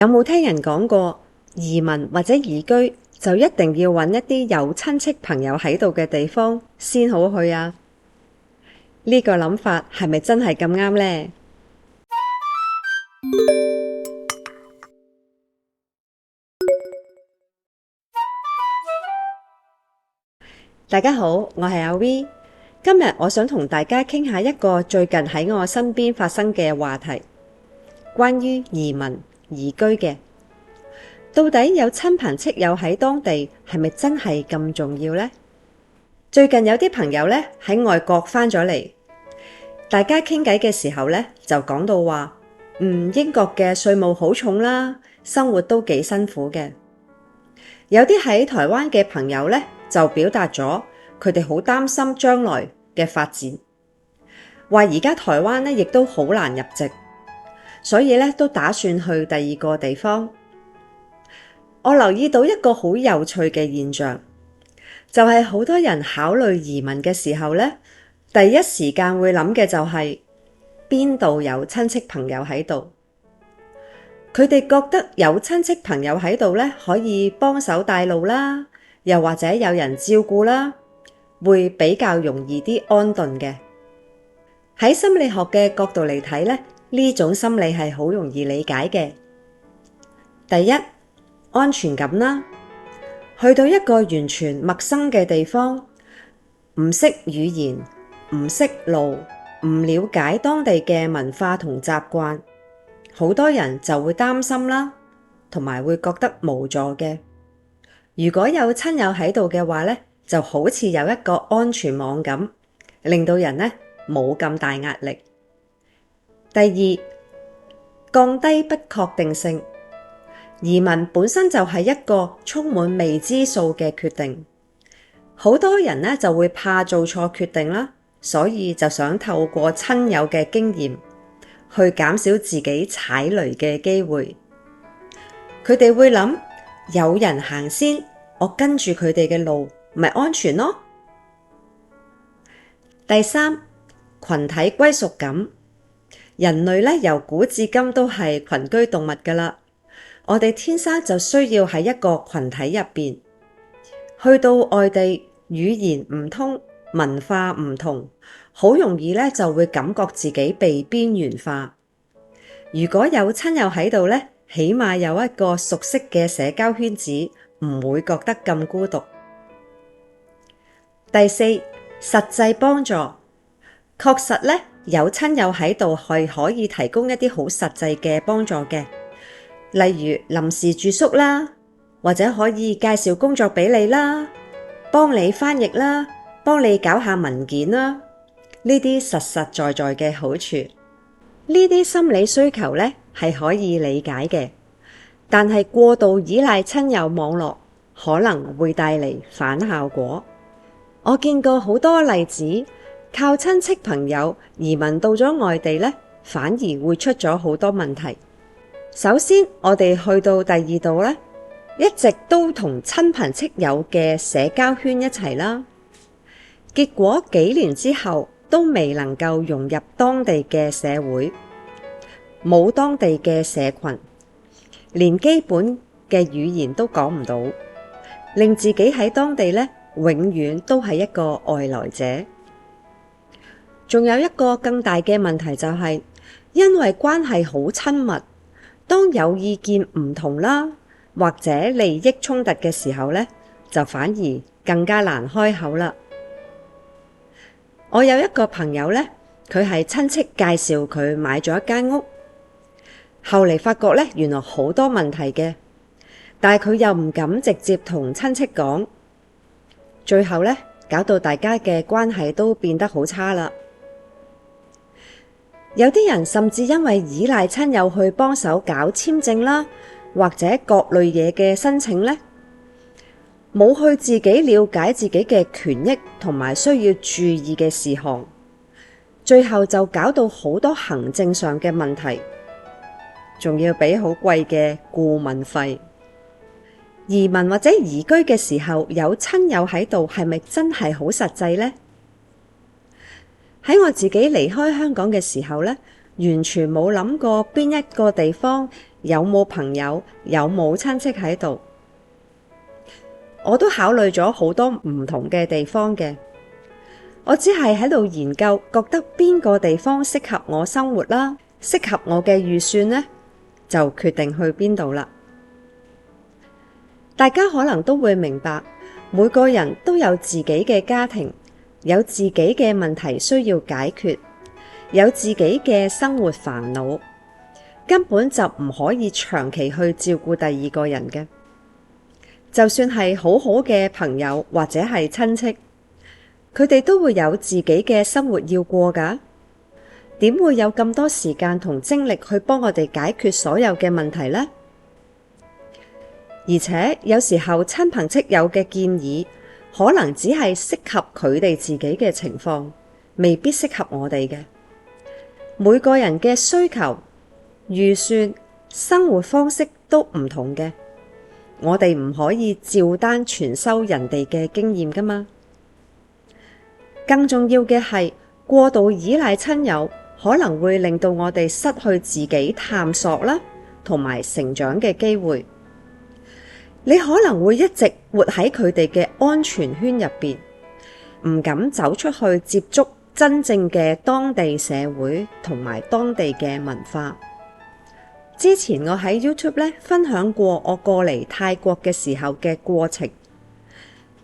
有冇聽人講過移民或者移居就一定要揾一啲有親戚朋友喺度嘅地方先好去啊？呢個諗法係咪真係咁啱呢？大家好，我係阿 V， 今日我想同大家傾下一個最近喺我身邊發生嘅話題，關於移民移居嘅。到底有親朋戚友喺當地係咪真係咁重要呢？最近有啲朋友呢喺外國返咗嚟，大家傾偈嘅時候呢就講到話，英國嘅稅務好重啦，生活都幾辛苦嘅。有啲喺台灣嘅朋友呢就表達咗佢哋好擔心將來嘅發展，話而家台灣呢亦都好難入籍，所以呢都打算去第二個地方。我留意到一個好有趣嘅現象，就係好多人考慮移民嘅時候呢，第一時間會諗嘅就係邊度有親戚朋友喺度。佢哋覺得有親戚朋友喺度呢，可以幫手帶路啦，又或者有人照顧啦，會比較容易啲安頓嘅。喺心理學嘅角度嚟睇呢，呢種心理係好容易理解嘅。第一，安全感啦，去到一個完全陌生嘅地方，唔識語言，唔識路，唔了解當地嘅文化同習慣，好多人就會擔心啦，同埋會覺得無助嘅。如果有親友喺度嘅話呢，就好似有一個安全網咁，令到人呢冇咁大壓力。第二，降低不確定性。移民本身就係一個充滿未知數嘅決定，好多人呢就會怕做錯決定啦，所以就想透過親友嘅經驗去減少自己踩雷嘅機會。佢哋會諗，有人行先，我跟住佢哋嘅路，咪安全咯。第三，群體歸屬感。人類呢由古至今都係群居動物㗎喇。我哋天生就需要喺一個群體入邊，去到外地語言唔通，文化唔同，好容易咧就會感覺自己被邊緣化。如果有親友喺度咧，起碼有一個熟悉嘅社交圈子，唔會覺得咁孤獨。第四，實際幫助，確實咧有親友喺度係可以提供一啲好實際嘅幫助嘅。例如臨時住宿啦，或者可以介紹工作俾你啦，幫你翻譯啦，幫你搞下文件啦，呢啲實實在在嘅好處。呢啲心理需求呢係可以理解嘅，但係過度依賴親友網絡可能會帶嚟反效果。我見過好多例子，靠親戚朋友移民到咗外地呢，反而會出咗好多問題。首先，我哋去到第二度呢，一直都同親朋戚友嘅社交圈一齊啦，結果幾年之後都未能夠融入當地嘅社會，冇當地嘅社群，連基本嘅語言都講唔到，令自己喺當地呢永遠都係一個外來者。仲有一個更大嘅問題就係，因為關係好親密，當有意見唔同啦，或者利益衝突嘅時候呢，就反而更加難開口啦。我有一個朋友呢，佢係親戚介紹佢買咗一間屋，後嚟發覺呢，原來好多問題嘅，但係佢又唔敢直接同親戚講，最後呢，搞到大家嘅關係都變得好差啦。有啲人甚至因為依賴親友去幫手搞簽證啦，或者各類嘢嘅申請呢，冇去自己了解自己嘅權益同埋需要注意嘅事項，最後就搞到好多行政上嘅問題，仲要俾好貴嘅顧問費。移民或者移居嘅時候，有親友喺度，係咪真係好實際呢？喺我自己離開香港嘅時候呢，完全冇諗過邊一個地方有冇朋友，有冇親戚喺度。我都考慮咗好多唔同嘅地方嘅，我只係喺度研究，覺得邊個地方適合我生活啦，適合我嘅預算呢，就決定去邊度啦。大家可能都會明白，每個人都有自己嘅家庭，有自己嘅問題需要解決，有自己嘅生活煩惱，根本就唔可以長期去照顧第二個人嘅。就算係好好嘅朋友或者係親戚，佢哋都會有自己嘅生活要過㗎，點會有咁多時間同精力去幫我哋解決所有嘅問題呢？而且有時候親朋戚友嘅建議可能只係適合佢哋自己嘅情況，未必適合我哋嘅。每個人嘅需求、預算、生活方式都唔同嘅，我哋唔可以照單全收人哋嘅經驗㗎嘛。更重要嘅係，過度依賴親友可能會令到我哋失去自己探索啦，同埋成長嘅機會。你可能會一直活喺佢哋嘅安全圈入邊，唔敢走出去接觸真正嘅當地社會同埋當地嘅文化。之前我喺 YouTube 分享過我過嚟泰國嘅時候嘅過程，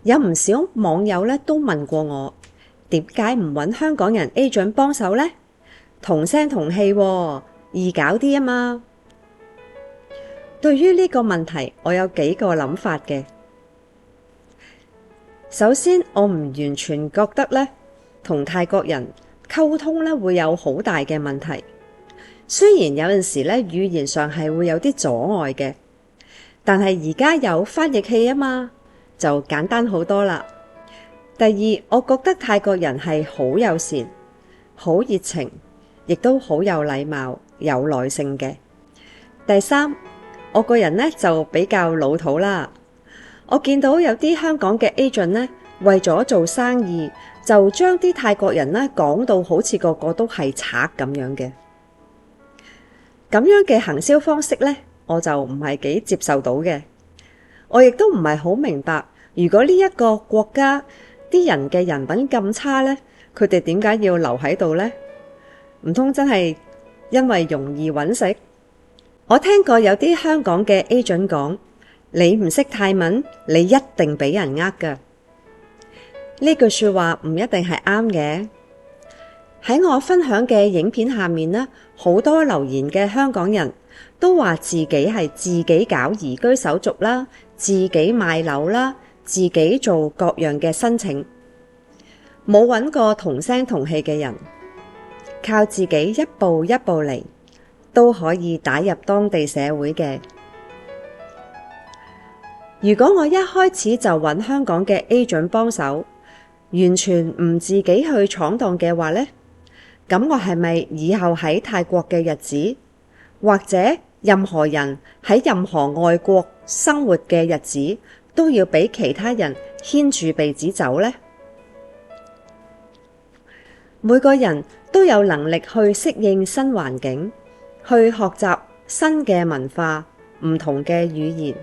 有唔少網友都問過我，點解唔揾香港人 agent 幫手呢？同聲同氣喎，易搞啲啊嘛。對於呢個問題，我有幾個諗法嘅。首先，我唔完全覺得同泰國人溝通會有好大嘅問題。雖然有陣時語言上係會有啲阻礙嘅，但係而家有翻譯器啊嘛，就簡單好多啦。第二，我覺得泰國人係好友善、好熱情，亦都好有禮貌、有耐性嘅。第三，我個人就比較老土啦。我見到有啲香港嘅 agent 為咗做生意，就將啲泰國人講到好似個個都係賊咁樣嘅。咁樣嘅行銷方式我就唔係幾接受到嘅。我亦都唔係好明白，如果呢一個國家啲人嘅人品咁差佢哋點解要留喺度呢？唔通真係因為容易揾食？我聽過有啲香港嘅 agent 講，你唔識泰文，你一定俾人呃㗎。呢句說話唔一定係啱嘅。喺我分享嘅影片下面好多留言嘅香港人都話自己係自己搞移居手續啦，自己買樓啦，自己做各樣嘅申請，冇揾過同聲同氣嘅人，靠自己一步一步嚟，都可以打入當地社會嘅。如果我一開始就揾香港嘅 agent 幫手，完全唔自己去闖蕩嘅話咁我係咪以後喺泰國嘅日子，或者任何人喺任何外國生活嘅日子，都要俾其他人牽住鼻子走呢？每個人都有能力去適應新環境，去學習新嘅文化、唔同嘅語言。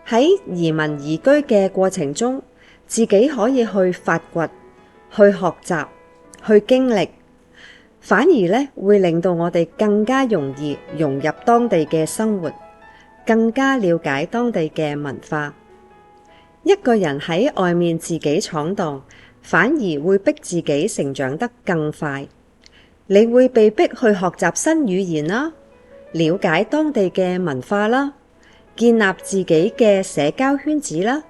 喺移民移居嘅過程中，自己可以去發掘、去學習、去經歷，反而會令到我哋更加容易融入當地嘅生活，更加了解當地嘅文化。一個人喺外面自己闖蕩，反而會逼自己成長得更快。你會被逼去學習新語言啦，了解當地嘅文化啦，建立自己嘅社交圈子啦，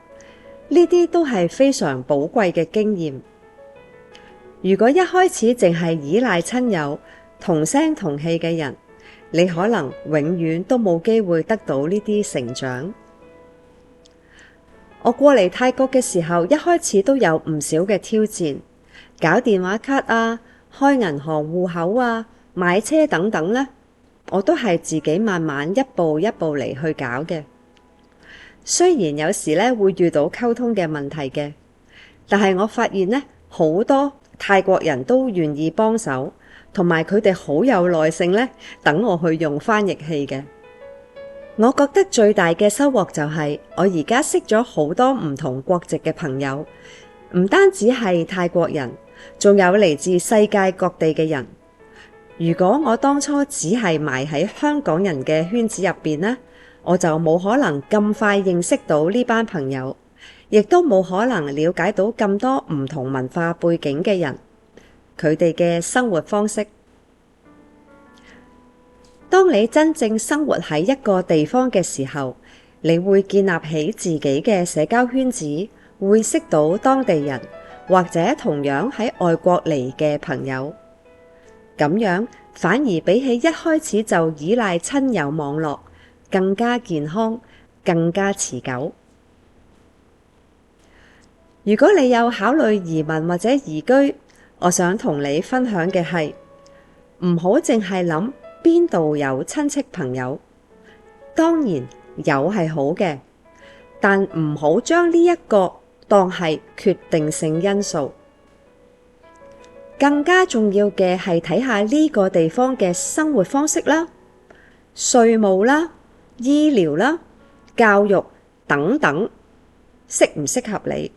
呢啲都係非常寶貴嘅經驗。如果一開始淨係依賴親友、同聲同氣嘅人，你可能永遠都冇機會得到呢啲成長。我過嚟泰國嘅時候，一開始都有唔少嘅挑戰，搞電話卡啊、開銀行戶口啊、買車等等我都係自己慢慢一步一步嚟去搞嘅。雖然有時會遇到溝通嘅問題嘅，但係我發現好多泰國人都願意幫手，同埋佢哋好有耐性咧，等我去用翻譯器嘅。我覺得最大嘅收穫就係我而家識咗好多唔同國籍嘅朋友，唔單止係泰國人，仲有嚟自世界各地嘅人。如果我當初只係埋喺香港人嘅圈子入邊呢，我就冇可能咁快認識到呢班朋友，亦都冇可能了解到咁多唔同文化背景嘅人，佢哋嘅生活方式。當你真正生活喺一個地方嘅時候，你會建立起自己嘅社交圈子，會識到當地人，或者同樣喺外國嚟嘅朋友。咁樣反而比起一開始就依賴親友網絡，更加健康，更加持久。如果你有考慮移民或者移居，我想同你分享嘅係，唔好淨係諗邊度有親戚朋友，當然有係好嘅，但唔好將呢一個當係決定性因素。更加重要嘅係睇下呢個地方嘅生活方式啦、稅務啦、醫療啦、教育等等，適唔適合你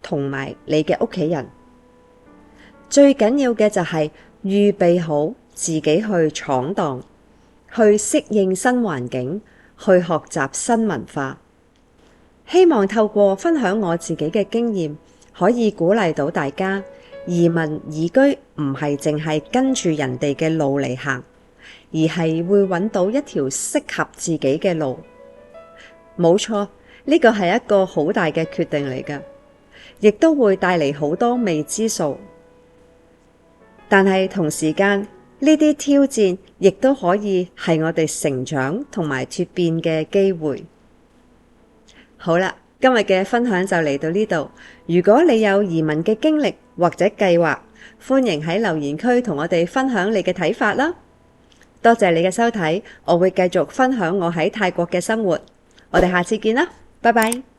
同埋你嘅屋企人。最緊要嘅就係預備好自己去闖蕩，去適應新環境，去學習新文化。希望透過分享我自己嘅經驗，可以鼓勵到大家，移民移居唔係淨係跟住人哋嘅路嚟行，而係會揾到一條適合自己嘅路。冇錯，呢個係一個好大嘅決定嚟㗎，亦都會帶嚟好多未知數。但係同時間，呢啲挑戰亦都可以係我哋成長同埋蛻變嘅機會。好啦，今日嘅分享就嚟到呢度。如果你有移民嘅經歷或者計劃，歡迎喺留言區同我哋分享你嘅睇法啦。多謝你嘅收睇，我會繼續分享我喺泰國嘅生活。我哋下次見啦，拜拜。